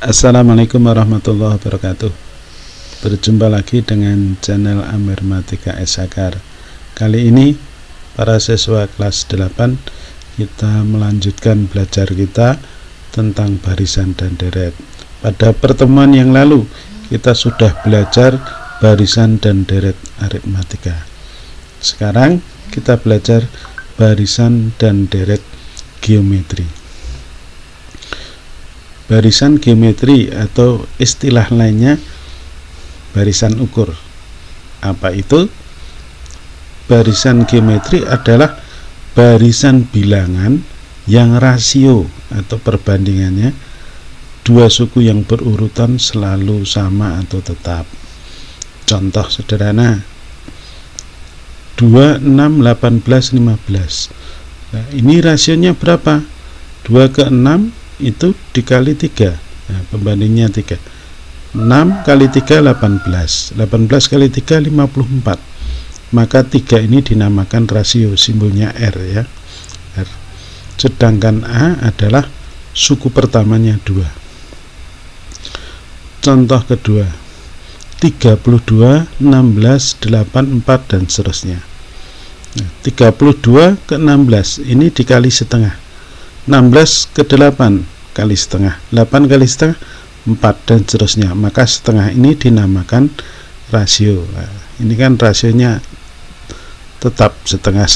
Assalamualaikum warahmatullahi wabarakatuh. Berjumpa lagi dengan channel Amir Matika Eshakar. Kali ini para siswa kelas 8 kita melanjutkan belajar kita tentang barisan dan deret. Pada pertemuan yang lalu kita sudah belajar barisan dan deret aritmatika. Sekarang kita belajar barisan dan deret geometri. Barisan geometri atau istilah lainnya barisan ukur. Apa itu? Barisan geometri adalah barisan bilangan yang rasio atau perbandingannya dua suku yang berurutan selalu sama atau tetap. Contoh sederhana, 2, 6, 18, 15. Nah, ini rasionya berapa? 2 ke 6 itu dikali 3. Nah, pembandingnya 3. 6 kali 3 18. 18 kali 3 54. Maka 3 ini dinamakan rasio, simbolnya R ya. R. Sedangkan A adalah suku pertamanya 2. Contoh kedua, 32, 16, 8, 4 dan seterusnya. Nah, 32 ke 16 ini dikali setengah. 16 ke 8 kali setengah, 8 kali setengah 4 dan seterusnya. Maka setengah ini dinamakan rasio. Nah, ini kan rasionya tetap setengah,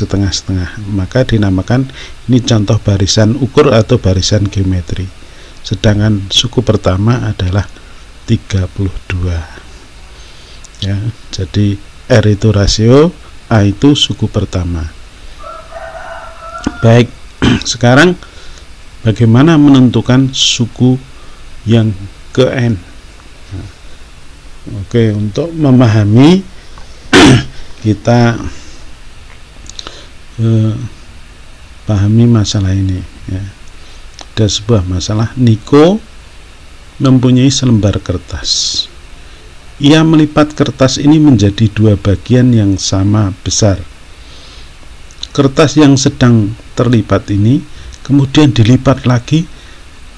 maka dinamakan ini contoh barisan ukur atau barisan geometri. Sedangkan suku pertama adalah 32 ya. Jadi R itu rasio, A itu suku pertama. Baik, sekarang bagaimana menentukan suku yang ke N? Oke, untuk memahami kita pahami masalah ini ya. Ada sebuah masalah. Niko mempunyai selembar kertas. Ia melipat kertas ini menjadi dua bagian yang sama besar. Kertas yang sedang terlipat ini kemudian dilipat lagi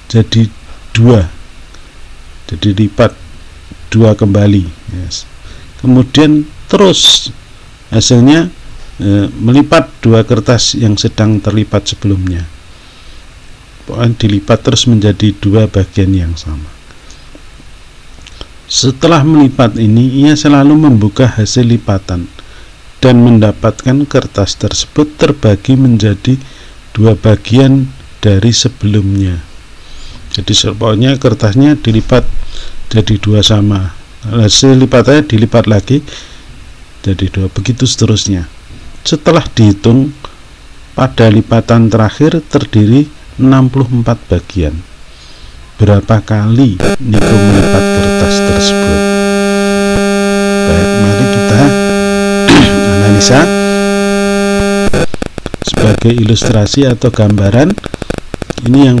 jadi 2, jadi lipat 2 kembali yes. Kemudian terus hasilnya melipat 2 kertas yang sedang terlipat sebelumnya. Pokoknya dilipat terus menjadi 2 bagian yang sama. Setelah melipat ini, ia selalu membuka hasil lipatan dan mendapatkan kertas tersebut terbagi menjadi 2 bagian dari sebelumnya. Jadi pokoknya kertasnya dilipat jadi 2 sama, hasil lipatannya dilipat lagi jadi 2, begitu seterusnya. Setelah dihitung, pada lipatan terakhir terdiri 64 bagian. Berapa kali Niko melipat kertas tersebut? Baik, mari kita analisa. Sebagai ilustrasi atau gambaran, ini yang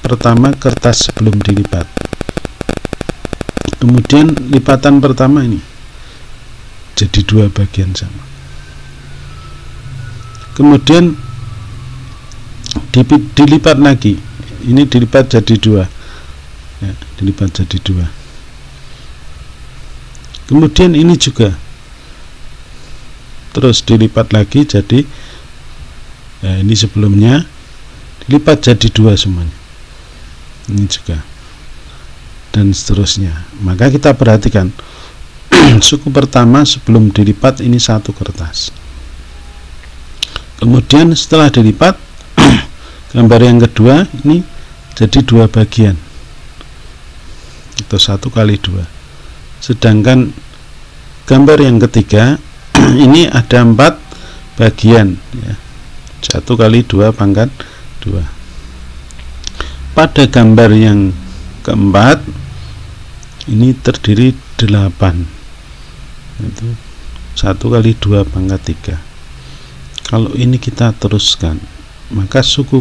pertama kertas sebelum dilipat. Kemudian lipatan pertama ini jadi 2 bagian sama. Kemudian dilipat lagi. Ini dilipat jadi 2. Ya, dilipat jadi 2. Kemudian ini juga terus dilipat lagi jadi ini sebelumnya dilipat jadi 2 semuanya. Ini juga dan seterusnya. Maka kita perhatikan suku pertama sebelum dilipat ini 1 kertas. Kemudian setelah dilipat gambar yang kedua ini jadi 2 bagian atau 1 kali 2. Sedangkan gambar yang ketiga ini ada 4 bagian ya. 1 kali 2 pangkat 2. Pada gambar yang keempat ini terdiri 8. Itu 1 kali 2 pangkat 3. Kalau ini kita teruskan, maka suku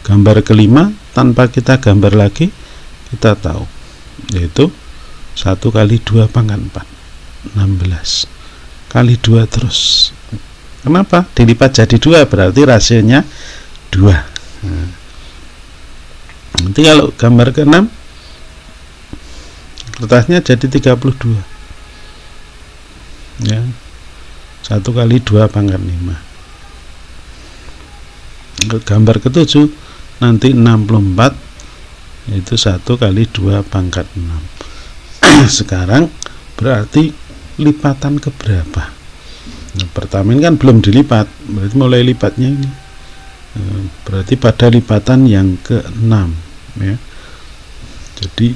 gambar kelima tanpa kita gambar lagi kita tahu, yaitu 1 kali 2 pangkat 4, 16 kali 2 terus. Kenapa? Dilipat jadi 2, berarti rasionya 2. Nanti kalau gambar ke-6 kertasnya jadi 32 ya. 1 kali 2 pangkat 5. Gambar ke-7 nanti 64 itu 1 kali 2 pangkat 6. Sekarang berarti lipatan keberapa? Nah, pertama ini kan belum dilipat, berarti mulai lipatnya ini berarti pada lipatan yang ke-6 ya. Jadi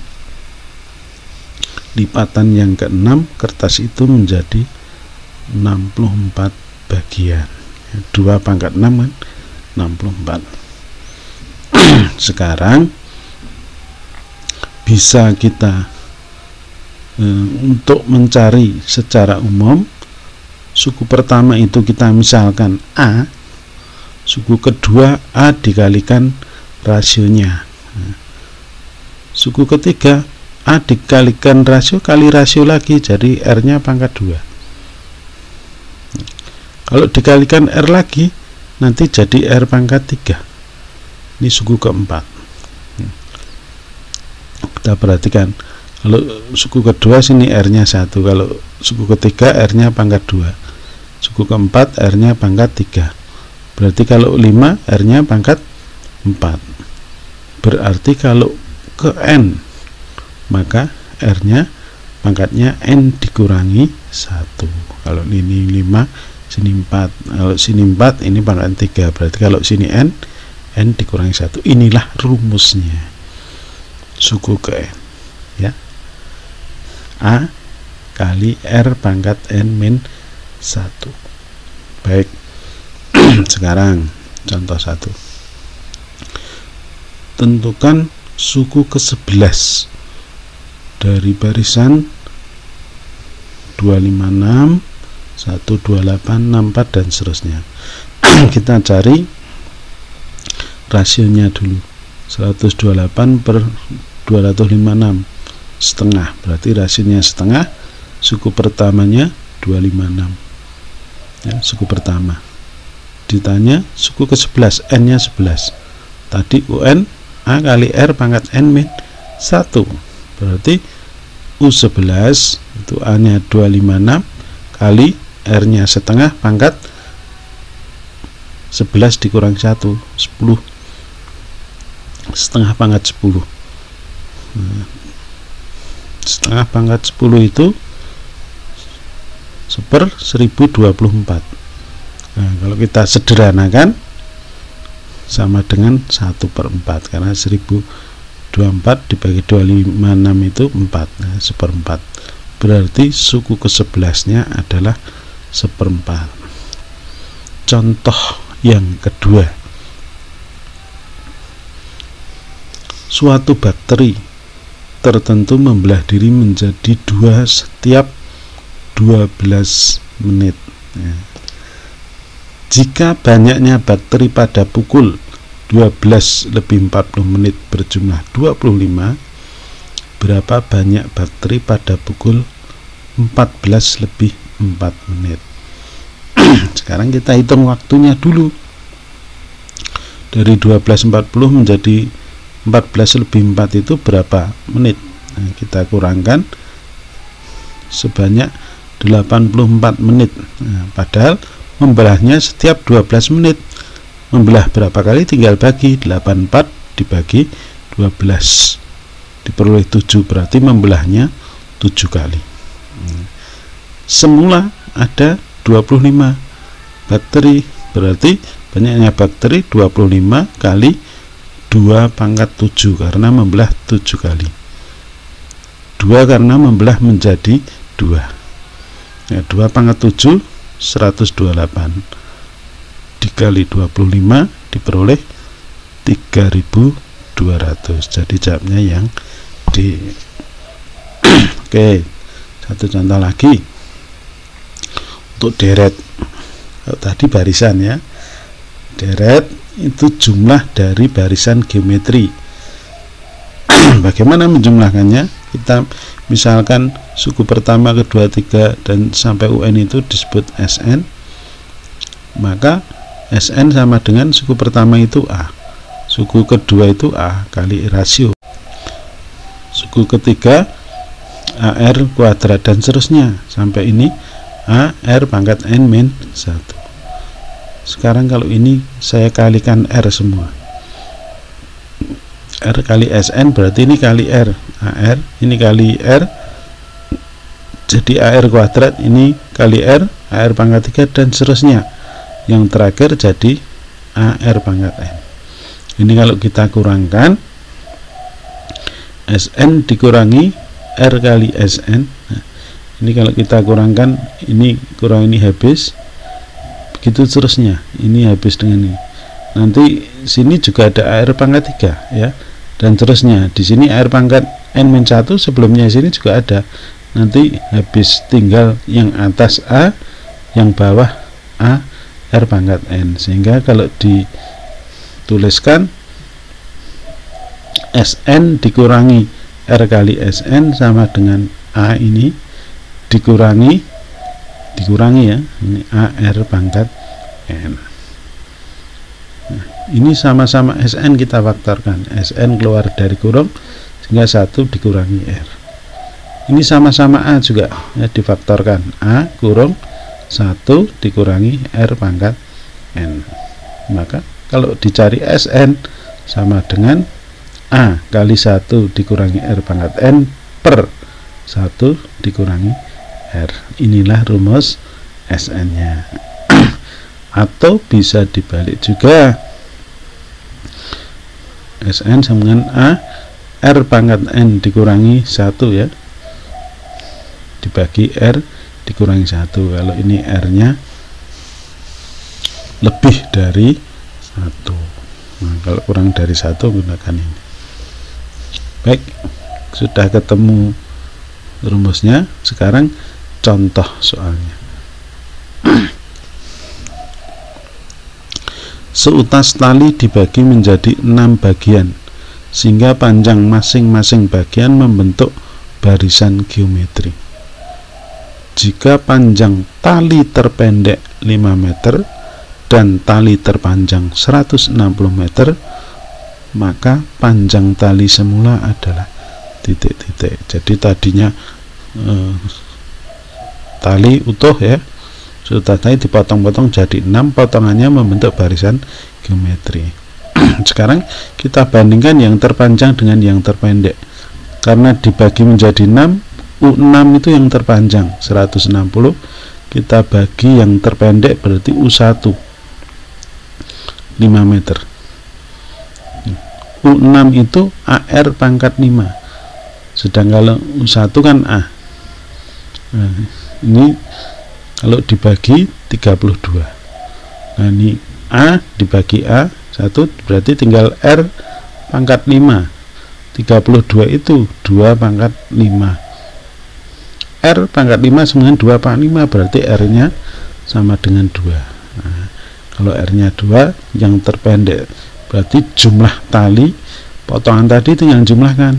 lipatan yang ke-6 kertas itu menjadi 64 bagian. 2 pangkat 6 kan 64. Sekarang bisa kita untuk mencari secara umum suku pertama itu kita misalkan A, suku kedua A dikalikan rasionya, suku ketiga A dikalikan rasio kali rasio lagi, jadi R nya pangkat 2. Kalau dikalikan R lagi nanti jadi R pangkat 3. Ini suku keempat. Kita perhatikan, kalau suku kedua sini R nya 1, kalau suku ketiga R nya pangkat 2, suku keempat R nya pangkat 3. Berarti kalau 5 R nya pangkat 4. Berarti kalau ke N maka R nya pangkatnya N dikurangi 1. Kalau ini 5 sini 4, kalau sini 4 ini pangkat 3, berarti kalau sini N dikurangi 1. Inilah rumusnya suku ke N ya. A kali R pangkat N min 1. Baik. Sekarang contoh 1. Tentukan suku ke-11 dari barisan 256, 128, 64 dan seterusnya. Kita cari rasionya dulu. 128 per 256 setengah, berarti rasionya setengah. Suku pertamanya 256 ya, suku pertama. Ditanya suku ke-11, N nya 11. Tadi UN A kali R pangkat N min 1, berarti U11 itu A nya 256 kali R nya setengah pangkat 11 dikurang 1, 10. Setengah pangkat 10. Setengah pangkat 10 itu seper 1024. Nah, kalau kita sederhanakan sama dengan 1/4, karena 1024 dibagi 256 itu 4, nah, seperempat. Berarti suku ke-11 nya adalah 1/4. Contoh yang kedua, suatu bakteri tertentu membelah diri menjadi 2 setiap 12 menit ya. Jika banyaknya bakteri pada pukul 12:40 menit berjumlah 25, berapa banyak bakteri pada pukul 14:04 menit? Sekarang kita hitung waktunya dulu. Dari 12:40 menjadi 14:04 itu berapa menit? Nah, kita kurangkan sebanyak 84 menit. Nah, padahal membelahnya setiap 12 menit. Membelah berapa kali? Tinggal bagi 84 dibagi 12 diperoleh 7, berarti membelahnya 7 kali. Semula ada 25 bakteri, berarti banyaknya bakteri 25 kali 2 pangkat 7 karena membelah 7 kali. 2 karena membelah menjadi 2 ya, 2 pangkat 7 128 dikali 25 diperoleh 3200. Jadi jawabnya yang D. Oke, satu contoh lagi untuk deret. Tadi barisan ya, deret itu jumlah dari barisan geometri. Bagaimana menjumlahkannya? Kita misalkan suku pertama, kedua, tiga dan sampai UN itu disebut SN, maka SN sama dengan suku pertama itu A, suku kedua itu A kali rasio, suku ketiga AR kuadrat dan seterusnya sampai ini AR pangkat N min 1. Sekarang kalau ini saya kalikan R semua, R kali Sn berarti ini kali R, AR ini kali R, jadi AR kuadrat ini kali R, AR pangkat 3 dan seterusnya. Yang terakhir jadi AR pangkat N. Ini kalau kita kurangkan, Sn dikurangi R kali Sn. Nah, ini kalau kita kurangkan, ini kurang ini habis, begitu seterusnya. Ini habis dengan ini. Nanti sini juga ada AR pangkat 3 ya, dan seterusnya. Di sini AR pangkat N-1 sebelumnya sini juga ada. Nanti habis tinggal yang atas A, yang bawah A R pangkat N. Sehingga kalau dituliskan Sn dikurangi R kali Sn sama dengan A ini dikurangi ya, ini AR pangkat N. Nah, ini sama-sama Sn kita faktorkan, Sn keluar dari kurung sehingga 1 dikurangi R. Ini sama-sama A juga ya, difaktorkan, A kurung 1 dikurangi R pangkat N. Maka kalau dicari Sn sama dengan A kali 1 dikurangi R pangkat N per 1 dikurangi R. Inilah rumus Sn nya. Atau bisa dibalik juga, Sn sama dengan A R pangkat N dikurangi 1 ya, dibagi R dikurangi 1. Kalau ini R nya lebih dari 1, nah, kalau kurang dari 1 gunakan ini. Baik, sudah ketemu rumusnya. Sekarang contoh soalnya. Seutas tali dibagi menjadi 6 bagian sehingga panjang masing-masing bagian membentuk barisan geometri. Jika panjang tali terpendek 5 meter dan tali terpanjang 160 meter, maka panjang tali semula adalah titik-titik. Jadi tadinya tali utuh ya, sudah tadi dipotong-potong jadi 6, potongannya membentuk barisan geometri. Sekarang kita bandingkan yang terpanjang dengan yang terpendek. Karena dibagi menjadi 6, U6 itu yang terpanjang 160, kita bagi yang terpendek berarti U1 5 meter. U6 itu AR pangkat 5, sedang kalau U1 kan A. Nah, ini kalau dibagi 32, nah ini A dibagi A 1 berarti tinggal R pangkat 5, 32 itu 2 pangkat 5, R pangkat 5 sama dengan 2 pangkat 5 berarti R nya sama dengan 2. Nah, kalau R nya 2, yang terpendek berarti jumlah tali potongan tadi tinggal jumlahkan.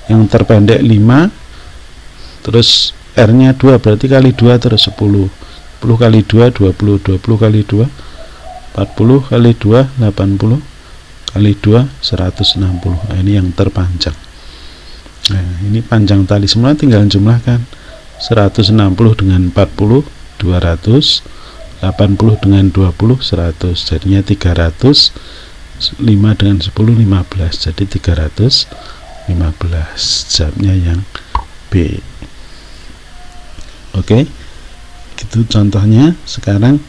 Yang terpendek 5, terus R nya 2 berarti kali 2 terus 10, 10 kali 2 20, 20 kali 2 40, kali 2 80, kali 2 160. Nah, ini yang terpanjang. Nah, ini panjang tali semula tinggal jumlahkan. 160 dengan 40 200, 80 dengan 20 100, jadinya 300, 5 dengan 10 15, jadi 315. Jawabnya yang B. Oke, gitu contohnya. Sekarang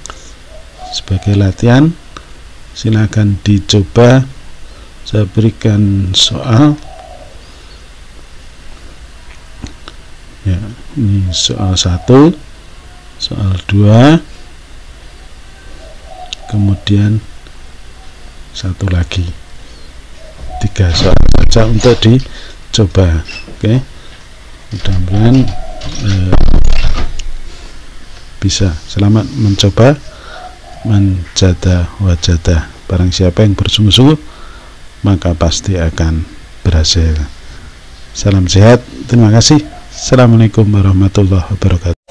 sebagai latihan silakan dicoba, saya berikan soal ya. Ini soal 1, soal 2, kemudian satu lagi, 3 soal saja untuk dicoba. Oke, mudah-mudahan bisa. Selamat mencoba, manjada wajada. Barang siapa yang bersungguh-sungguh maka pasti akan berhasil. Salam sehat, terima kasih. Assalamualaikum warahmatullahi wabarakatuh.